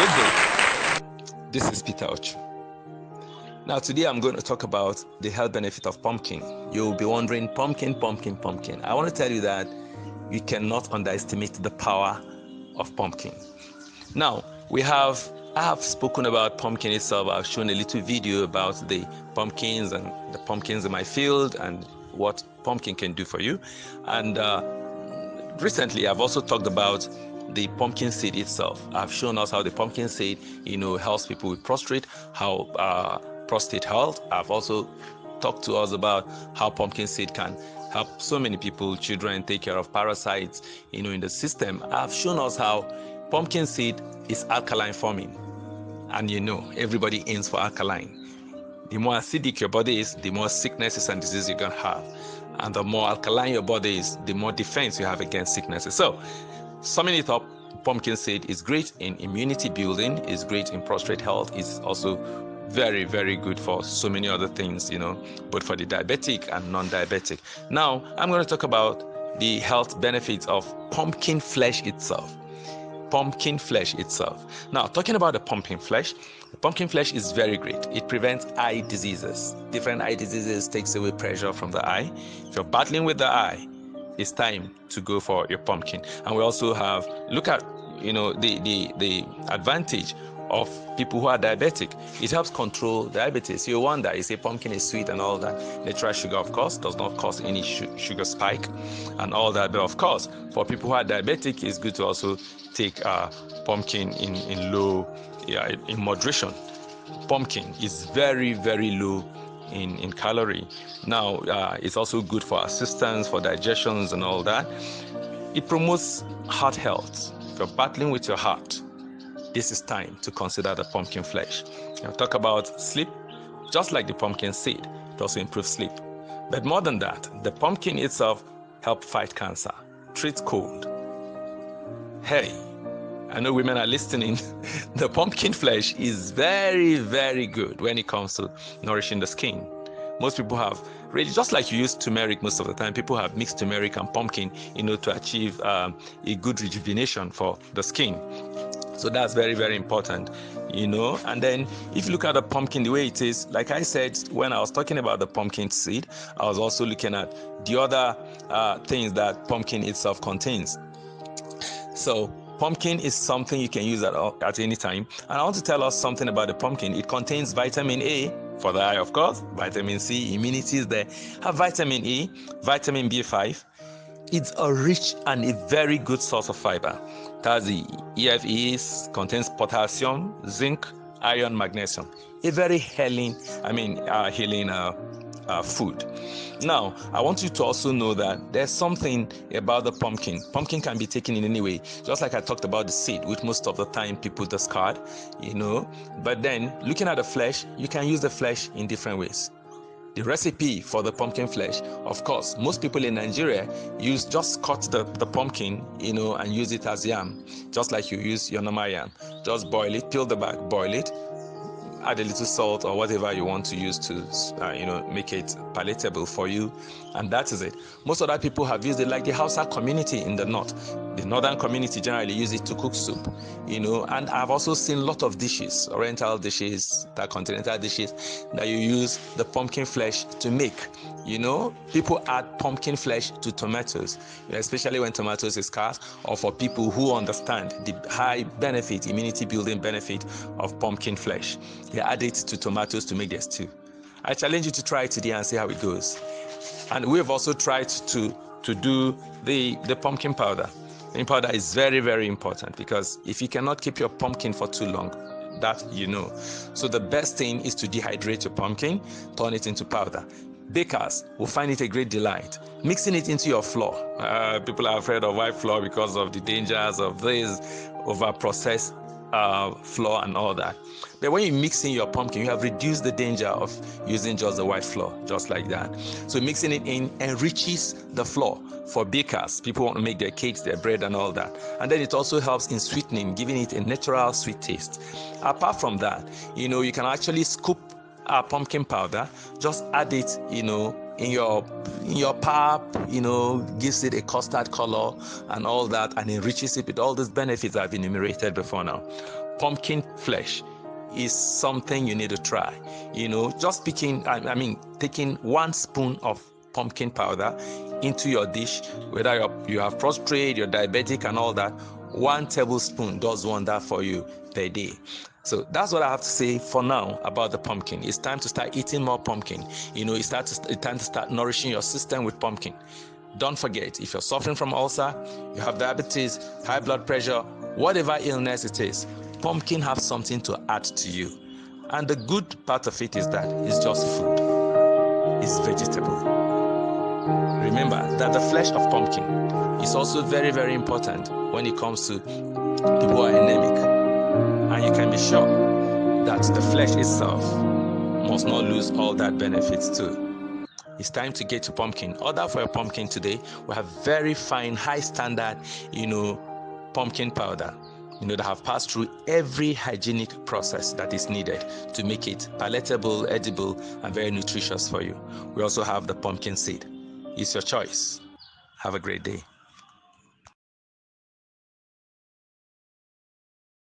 Good day. This is Peter Ochu. Now today I'm going to talk about the health benefit of pumpkin. You'll be wondering, pumpkin. I want to tell you that you cannot underestimate the power of pumpkin. Now I have spoken about pumpkin itself. I've shown a little video about the pumpkins and the pumpkins in my field and what pumpkin can do for you. And recently I've also talked about the pumpkin seed itself. I've shown us how the pumpkin seed, helps people with prostate health. I've also talked to us about how pumpkin seed can help so many people, children, take care of parasites, in the system. I've shown us how pumpkin seed is alkaline forming. And everybody aims for alkaline. The more acidic your body is, the more sicknesses and diseases you're going to have. And the more alkaline your body is, the more defense you have against sicknesses. So, summing it up, pumpkin seed is great in immunity building, is great in prostate health, is also very, very good for so many other things, both for the diabetic and non-diabetic. Now, I'm going to talk about the health benefits of pumpkin flesh itself. Now, talking about the pumpkin flesh is very great. It prevents eye diseases. Different eye diseases takes away pressure from the eye. If you're battling with the eye, it's time to go for your pumpkin. And we also have, look at, the advantage of people who are diabetic. It helps control diabetes. You wonder, you say pumpkin is sweet and all that. Natural sugar, of course, does not cause any sugar spike and all that. But of course, for people who are diabetic, it's good to also take pumpkin in moderation. Pumpkin is very, very low in calorie. Now, it's also good for assistance, for digestions and all that. It promotes heart health. If you're battling with your heart, this is time to consider the pumpkin flesh. I'll talk about sleep. Just like the pumpkin seed, it also improves sleep. But more than that, the pumpkin itself helps fight cancer, treats cold. Hey, I know women are listening. The pumpkin flesh is very, very good when it comes to nourishing the skin. Most people have, really, just like you use turmeric most of the time, people have mixed turmeric and pumpkin, to achieve a good rejuvenation for the skin. So that's very, very important, And then if you look at the pumpkin the way it is, like I said, when I was talking about the pumpkin seed, I was also looking at the other things that pumpkin itself contains. So pumpkin is something you can use at any time. And I want to tell us something about the pumpkin. It contains vitamin A for the eye, of course, vitamin C, immunity is there. Have vitamin E, vitamin B5. It's a rich and a very good source of fiber. That's the EFEs, contains potassium, zinc, iron, magnesium. A very healing food. Now, I want you to also know that there's something about the pumpkin. Pumpkin can be taken in any way, just like I talked about the seed, which most of the time people discard, But then, looking at the flesh, you can use the flesh in different ways. The recipe for the pumpkin flesh, of course, most people in Nigeria just cut the pumpkin, and use it as yam, just like you use your normal yam. Just boil it, peel the back, boil it, add a little salt or whatever you want to use to, make it palatable for you, and that is it. Most other people have used it, like the Hausa community in the north. The northern community generally use it to cook soup, and I've also seen a lot of dishes, oriental dishes, continental dishes, that you use the pumpkin flesh to make. People add pumpkin flesh to tomatoes, especially when tomatoes is scarce, or for people who understand the high benefit, immunity building benefit of pumpkin flesh. They add it to tomatoes to make their stew. I challenge you to try it today and see how it goes. And we've also tried to do the pumpkin powder. The powder is very, very important, because if you cannot keep your pumpkin for too long, that So the best thing is to dehydrate your pumpkin, turn it into powder. Bakers will find it a great delight. Mixing it into your flour. People are afraid of white flour because of the dangers of this over-processed flour and all that. But when you mix in your pumpkin, you have reduced the danger of using just the white flour, just like that. So mixing it in enriches the flour for bakers. People want to make their cakes, their bread and all that. And then it also helps in sweetening, giving it a natural sweet taste. Apart from that, you can actually scoop pumpkin powder, just add it, in your pap, gives it a custard color and all that, and enriches it with all these benefits I've enumerated before now. Pumpkin flesh is something you need to try. Just taking 1 spoon of pumpkin powder into your dish, whether you have prostate, you're diabetic and all that, 1 tablespoon does wonder for you per day. So that's what I have to say for now about the pumpkin. It's time to start eating more pumpkin. It's time to start nourishing your system with pumpkin. Don't forget, if you're suffering from ulcer, you have diabetes, high blood pressure, whatever illness it is, pumpkin has something to add to you. And the good part of it is that it's just food. It's vegetable. Remember that the flesh of pumpkin is also very, very important when it comes to people who are anemic. And you can be sure that the flesh itself must not lose all that benefits too. It's time to get to pumpkin. Order for your pumpkin today. We have very fine, high standard, pumpkin powder, that have passed through every hygienic process that is needed to make it palatable, edible, and very nutritious for you. We also have the pumpkin seed. It's your choice. Have a great day.